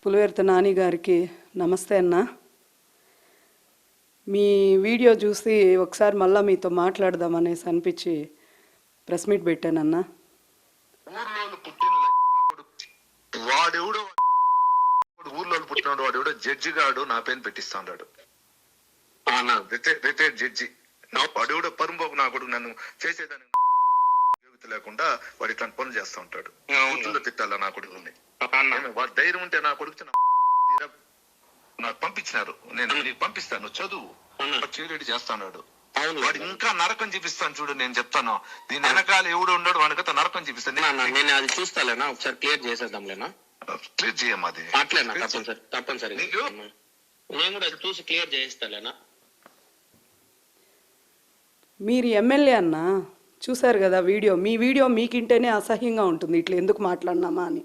పులివెర్తి నాని గారికి నమస్తే అన్న. మీ వీడియో చూసి ఒకసారి మళ్ళీ మీతో మాట్లాడదామనేసి అనిపించి ప్రెస్ మీట్ పెట్టానన్నా. ఊర్లో పుట్టినాడు వాడు జడ్జి గాడు నా పేరు పెట్టిస్తాడు. రిటైర్డ్ జడ్జి వాడు పరుంబోకు నా కొడుకు నన్ను చేసేదాన్ని లేకుండా వాడు ఇట్లాంటి పనులు చేస్తూ ఉంటాడు. ఊర్లో తిట్టాలా నా కొడుకుని? వాడు ధైర్యం ఉంటే నా కొడుకు నాకు పంపించినారు, నేను నీకు పంపిస్తాను చదువు చేరేడు చేస్తాడు. వాడు ఇంకా నరకం చూపిస్తాను చూడు. నేను చెప్తాను దీని వెనకాల ఎవడు ఉన్నాడు వాడికైతే నరకం చూపిస్తాను. నేను అది చూస్తాలేనా, ఒకసారి క్లియర్ చేసేద్దాంలేనా? క్లియర్ చేయమ్మా అది అట్లేనా? తప్పనిసరి నీకు నేను కూడా అది చూసి క్లియర్ చేయిస్తాలేనా? మీరు ఎమ్మెల్యే అన్న, చూశారు కదా వీడియో. మీ వీడియో మీకింటేనే అసహ్యంగా ఉంటుంది, ఇట్లా ఎందుకు మాట్లాడినామా అని.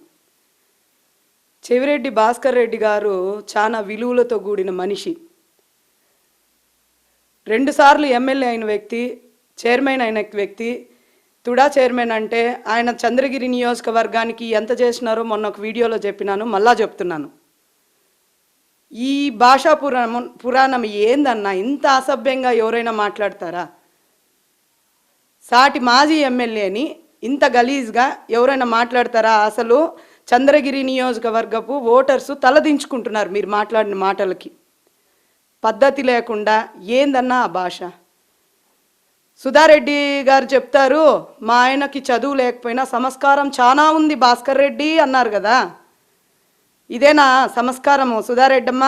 చెవిరెడ్డి భాస్కర్ రెడ్డి గారు చాలా విలువలతో కూడిన మనిషి. 2 సార్లు ఎమ్మెల్యే అయిన వ్యక్తి, చైర్మన్ అయిన వ్యక్తి. తుడా చైర్మన్ అంటే ఆయన చంద్రగిరి నియోజకవర్గానికి ఎంత చేసినారో మొన్న ఒక వీడియోలో చెప్పినాను, మళ్ళా చెప్తున్నాను. ఈ భాషా పురాణం ఏందన్నా? ఇంత అసభ్యంగా ఎవరైనా మాట్లాడతారా? సాటి మాజీ ఎమ్మెల్యేని ఇంత గలీజ్గా ఎవరైనా మాట్లాడతారా? అసలు చంద్రగిరి నియోజకవర్గపు ఓటర్సు తలదించుకుంటున్నారు మీరు మాట్లాడిన మాటలకి. పద్ధతి లేకుండా ఏందన్నా ఆ భాష. సుధారెడ్డి గారు చెప్తారు, మా ఆయనకి చదువు లేకపోయినా సంస్కారం చాలా ఉంది భాస్కర్ రెడ్డి అన్నారు కదా. ఇదేనా సంస్కారము సుధారెడ్డమ్మ?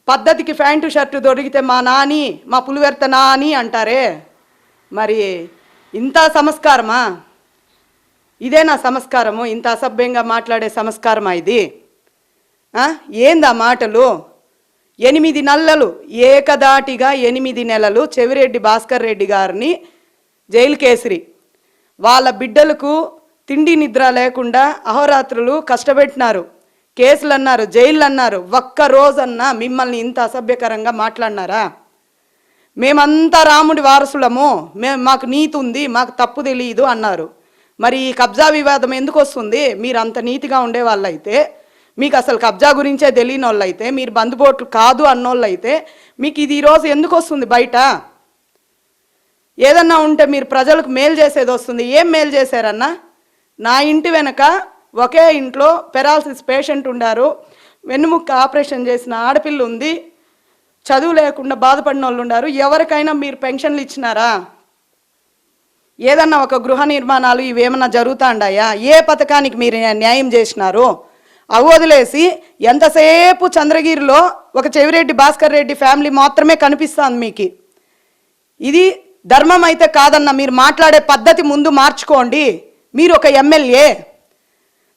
పద్ధతికి ప్యాంటు షర్టు దొరికితే మా నాని, మా పులివెర్త నాని అంటారే, మరి ఇంత సంస్కారమా? ఇదేనా సంస్కారము? ఇంత అసభ్యంగా మాట్లాడే సంస్కారమా ఇది? ఏందా మాటలు? 8 నెలలు ఏకదాటిగా 8 నెలలు చెవిరెడ్డి భాస్కర్ రెడ్డి గారిని జైలు కేసరి. వాళ్ళ బిడ్డలకు తిండి నిద్ర లేకుండా అహోరాత్రులు కష్టపెట్టినారు. కేసులు అన్నారు, జైళ్ళు అన్నారు. ఒక్కరోజన్నా మిమ్మల్ని ఇంత అసభ్యకరంగా మాట్లాడినారా? మేమంతా రాముడి వారసులము, మాకు నీతి ఉంది, మాకు తప్పు తెలియదు అన్నారు. మరి ఈ కబ్జా వివాదం ఎందుకు వస్తుంది? మీరు అంత నీతిగా ఉండే వాళ్ళైతే, మీకు అసలు కబ్జా గురించే తెలియని వాళ్ళైతే, మీరు బందుబోట్లు కాదు అన్నోళ్ళైతే మీకు ఇది ఈరోజు ఎందుకు వస్తుంది బయట? ఏదన్నా ఉంటే మీరు ప్రజలకు మేలు చేసేది వస్తుంది. ఏం మేలు చేశారన్నా? నా ఇంటి వెనక ఒకే ఇంట్లో పెరాలసిస్ పేషెంట్ ఉండారు, వెన్నుముక్క ఆపరేషన్ చేసిన ఆడపిల్ల ఉంది, చదువు లేకుండా బాధపడిన వాళ్ళు ఉన్నారు. ఎవరికైనా మీరు పెన్షన్లు ఇచ్చినారా? ఏదన్నా ఒక గృహ నిర్మాణాలు ఇవేమన్నా జరుగుతాండాయా? ఏ పథకానికి మీరు న్యాయం చేసినారు? అవి వదిలేసి ఎంతసేపు చంద్రగిరిలో ఒక చెవిరెడ్డి భాస్కర్ రెడ్డి ఫ్యామిలీ మాత్రమే కనిపిస్తుంది మీకు. ఇది ధర్మం అయితే కాదన్న. మీరు మాట్లాడే పద్ధతి ముందు మార్చుకోండి. మీరు ఒక ఎమ్మెల్యే.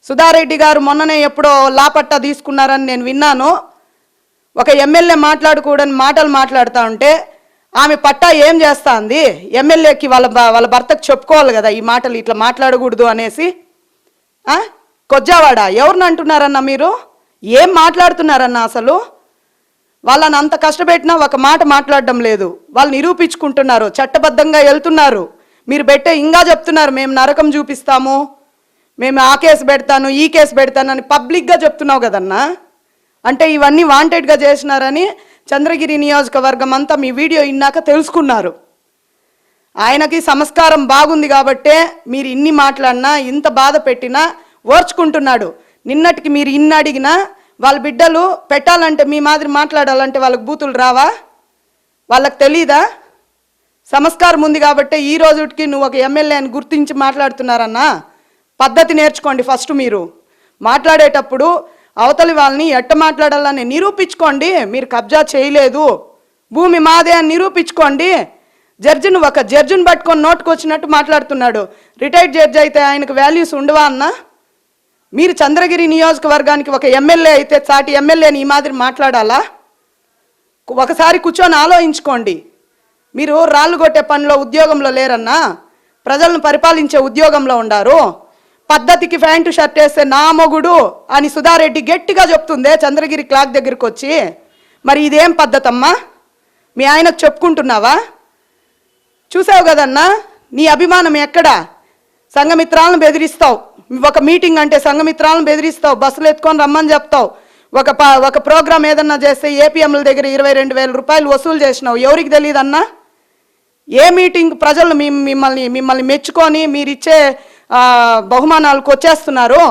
సుధారెడ్డి గారు మొన్ననే ఎప్పుడో లాపట్టా తీసుకున్నారని నేను విన్నాను. ఒక ఎమ్మెల్యే మాట్లాడకూడని మాటలు మాట్లాడుతూ ఉంటే ఆమె పట్టా ఏం చేస్తుంది? ఎమ్మెల్యేకి వాళ్ళ భర్తకు చెప్పుకోవాలి కదా ఈ మాటలు ఇట్లా మాట్లాడకూడదు అనేసి. కొజ్జావాడ ఎవరిని అంటున్నారన్న మీరు? ఏం మాట్లాడుతున్నారన్న? అసలు వాళ్ళని అంత కష్టపెట్టినా ఒక మాట మాట్లాడడం లేదు. వాళ్ళు నిరూపించుకుంటున్నారు, చట్టబద్ధంగా వెళ్తున్నారు. మీరు ఇంకా చెప్తున్నారు మేము నరకం చూపిస్తాము, మేము ఆ కేసు పెడతాను ఈ కేసు పెడతానని పబ్లిక్గా చెప్తున్నావు కదన్నా. అంటే ఇవన్నీ వాంటెడ్గా చేసినారని చంద్రగిరి నియోజకవర్గం అంతా మీ వీడియో ఇన్నాక తెలుసుకున్నారు. ఆయనకి సంస్కారం బాగుంది కాబట్టే మీరు ఇన్ని మాట్లాడినా ఇంత బాధ పెట్టినా ఓర్చుకుంటున్నాడు. నిన్నటికి మీరు ఇన్ని అడిగినా వాళ్ళ బిడ్డలు పెట్టాలంటే మీ మాదిరి మాట్లాడాలంటే వాళ్ళకి బూతులు రావా? వాళ్ళకి తెలీదా? సంస్కారం ఉంది కాబట్టే ఈ రోజుకి నువ్వు ఒక ఎమ్మెల్యే అని గుర్తించి మాట్లాడుతున్నారన్నా. పద్ధతి నేర్చుకోండి ఫస్ట్. మీరు మాట్లాడేటప్పుడు అవతలి వాళ్ళని ఎట్ట మాట్లాడాలని నిరూపించుకోండి. మీరు కబ్జా చేయలేదు, భూమి మాదే అని నిరూపించుకోండి. ఒక జడ్జిని పట్టుకొని నోటుకు వచ్చినట్టు మాట్లాడుతున్నాడు. రిటైర్డ్ జడ్జి అయితే ఆయనకు వాల్యూస్ ఉండవా అన్న? మీరు చంద్రగిరి నియోజకవర్గానికి ఒక ఎమ్మెల్యే అయితే సాటి ఎమ్మెల్యేని ఈ మాదిరి మాట్లాడాలా? ఒకసారి కూర్చొని ఆలోచించుకోండి. మీరు రాళ్ళు కొట్టే పనిలో ఉద్యోగంలో లేరన్నా, ప్రజలను పరిపాలించే ఉద్యోగంలో ఉండారు. పద్ధతికి ప్యాంటు షర్ట్ వేస్తే నా మొగుడు అని సుధారెడ్డి గట్టిగా చెప్తుందే చంద్రగిరి క్లాక్ దగ్గరికి వచ్చి. మరి ఇదేం పద్ధతమ్మా? మీ ఆయనకు చెప్పుకుంటున్నావా? చూసావు కదన్నా నీ అభిమానం ఎక్కడా? సంఘమిత్రాలను బెదిరిస్తావు. ఒక మీటింగ్ అంటే సంఘమిత్రాలను బెదిరిస్తావు, బస్సులు ఎత్తుకొని రమ్మని చెప్తావు. ఒక ప్రోగ్రామ్ ఏదన్నా చేస్తే ఏపీఎంల దగ్గర 22,000 రూపాయలు వసూలు చేసినావు. ఎవరికి తెలియదన్నా? ఏ మీటింగ్ ప్రజలు మిమ్మల్ని మెచ్చుకొని మీరిచ్చే బహుమానాలకు వచ్చేస్తున్నారు?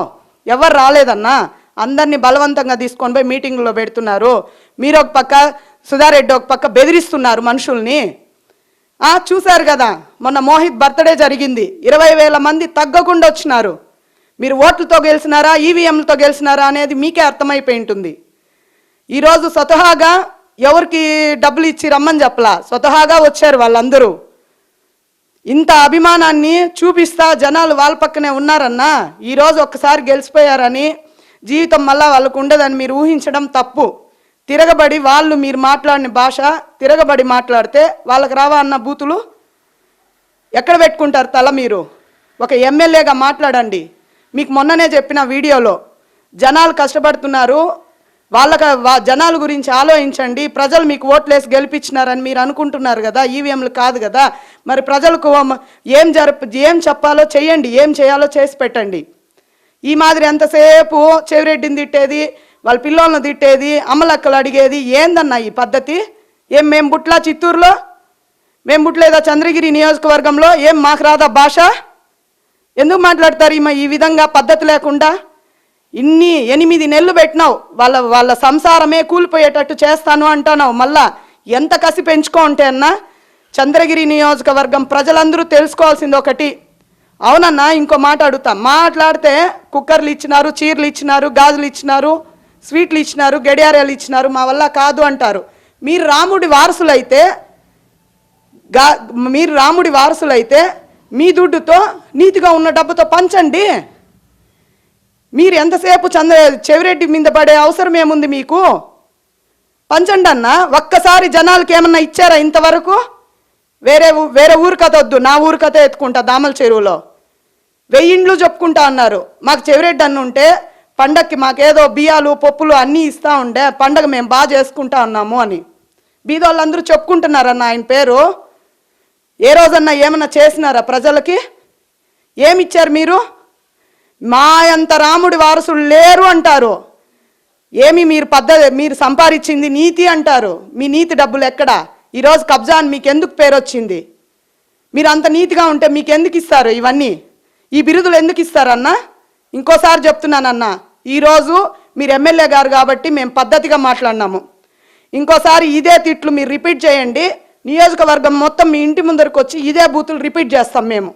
ఎవరు రాలేదన్నా? అందరినీ బలవంతంగా తీసుకొని పోయి మీటింగ్లో పెడుతున్నారు. మీరు ఒక పక్క, సుధారెడ్డి ఒక పక్క బెదిరిస్తున్నారు మనుషుల్ని. చూశారు కదా, మొన్న మోహిత్ బర్త్డే జరిగింది, 20,000 మంది తగ్గకుండా వచ్చినారు. మీరు ఓట్లతో గెలిచినారా, ఈవీఎంలతో గెలిచినారా అనేది మీకే అర్థమైపోయి ఉంటుంది. ఈరోజు స్వతహాగా ఎవరికి డబ్బులు ఇచ్చి రమ్మని చెప్పలా, స్వతహాగా వచ్చారు వాళ్ళందరూ. ఇంత అభిమానాన్ని చూపిస్తా జనాలు వాళ్ళ పక్కనే ఉన్నారన్నా. ఈరోజు ఒక్కసారి గెలిచిపోయారని జీవితం మళ్ళా వాళ్ళకు ఉండదని మీరు ఊహించడం తప్పు. తిరగబడి వాళ్ళు మీరు మాట్లాడిన భాష తిరగబడి మాట్లాడితే వాళ్ళకి రావా అన్న బూతులు? ఎక్కడ పెట్టుకుంటారు తల? మీరు ఒక ఎమ్మెల్యేగా మాట్లాడండి. మీకు మొన్ననే చెప్పిన వీడియోలో, జనాలు కష్టపడుతున్నారు, జనాల గురించి ఆలోచించండి. ప్రజలు మీకు ఓట్లేసి గెలిపించినారని మీరు అనుకుంటున్నారు కదా, ఈవీఎంలు కాదు కదా. మరి ప్రజలకు ఏం చెప్పాలో చెయ్యండి, ఏం చేయాలో చేసి పెట్టండి. ఈ మాదిరి ఎంతసేపు చెవిరెడ్డిని తిట్టేది, వాళ్ళ పిల్లలను తిట్టేది, అమ్మలక్కలు అడిగేది ఏందన్నా ఈ పద్ధతి? మేము బుట్లా చిత్తూరులో, మేము బుట్లేదా చంద్రగిరి నియోజకవర్గంలో? మాకు రాదా భాష? ఎందుకు మాట్లాడతారు ఈ విధంగా పద్ధతి లేకుండా? 8 నెలలు పెట్టినావు, వాళ్ళ సంసారమే కూలిపోయేటట్టు చేస్తాను అంటున్నావు. మళ్ళా ఎంత కసి పెంచుకో ఉంటే అన్నా. చంద్రగిరి నియోజకవర్గం ప్రజలందరూ తెలుసుకోవాల్సింది ఒకటి. అవునన్నా, ఇంకో మాట అడుగుతా. మాట్లాడితే కుక్కర్లు ఇచ్చినారు, చీరలు ఇచ్చినారు, గాజులు ఇచ్చినారు, స్వీట్లు ఇచ్చినారు, గడియారాలు ఇచ్చినారు, మా వల్ల కాదు అంటారు. మీరు రాముడి వారసులైతే మీ దుడ్డుతో నీతిగా ఉన్న డబ్బుతో పంచండి. మీరు ఎంతసేపు చెవిరెడ్డి మీద పడే అవసరం ఏముంది మీకు? పంచండి అన్న. ఒక్కసారి జనాలకి ఏమన్నా ఇచ్చారా ఇంతవరకు? వేరే ఊరు కథ వద్దు, నా ఊరు కథ ఎత్తుకుంటా. దామల చెరువులో 1000 ఇండ్లు చెప్పుకుంటా అన్నారు. మాకు చెవిరెడ్డి అన్న ఉంటే పండగకి మాకేదో బియ్యాలు పప్పులు అన్నీ ఇస్తూ ఉండే, పండగ మేము బాగా చేసుకుంటా ఉన్నాము అని బీదోళ్ళందరూ చెప్పుకుంటున్నారన్న ఆయన పేరు. ఏ రోజన్నా ఏమన్నా చేసినారా ప్రజలకి? ఏమిచ్చారు మీరు? మా అంత రాముడి వారసులు లేరు అంటారు. మీరు సంపాదించింది నీతి అంటారు. మీ నీతి డబ్బులు ఎక్కడా? ఈరోజు కబ్జా అని మీకు ఎందుకు పేరు వచ్చింది? మీరు అంత నీతిగా ఉంటే మీకు ఎందుకు ఇస్తారు ఇవన్నీ? ఈ బిరుదులు ఎందుకు ఇస్తారన్నా? ఇంకోసారి చెప్తున్నానన్నా, ఈరోజు మీరు ఎమ్మెల్యే గారు కాబట్టి మేము పద్ధతిగా మాట్లాడినాము. ఇంకోసారి ఇదే తిట్లు మీరు రిపీట్ చేయండి. నియోజకవర్గం మొత్తం మీ ఇంటి ముందరికి వచ్చి ఇదే బూతులు రిపీట్ చేస్తాం మేము.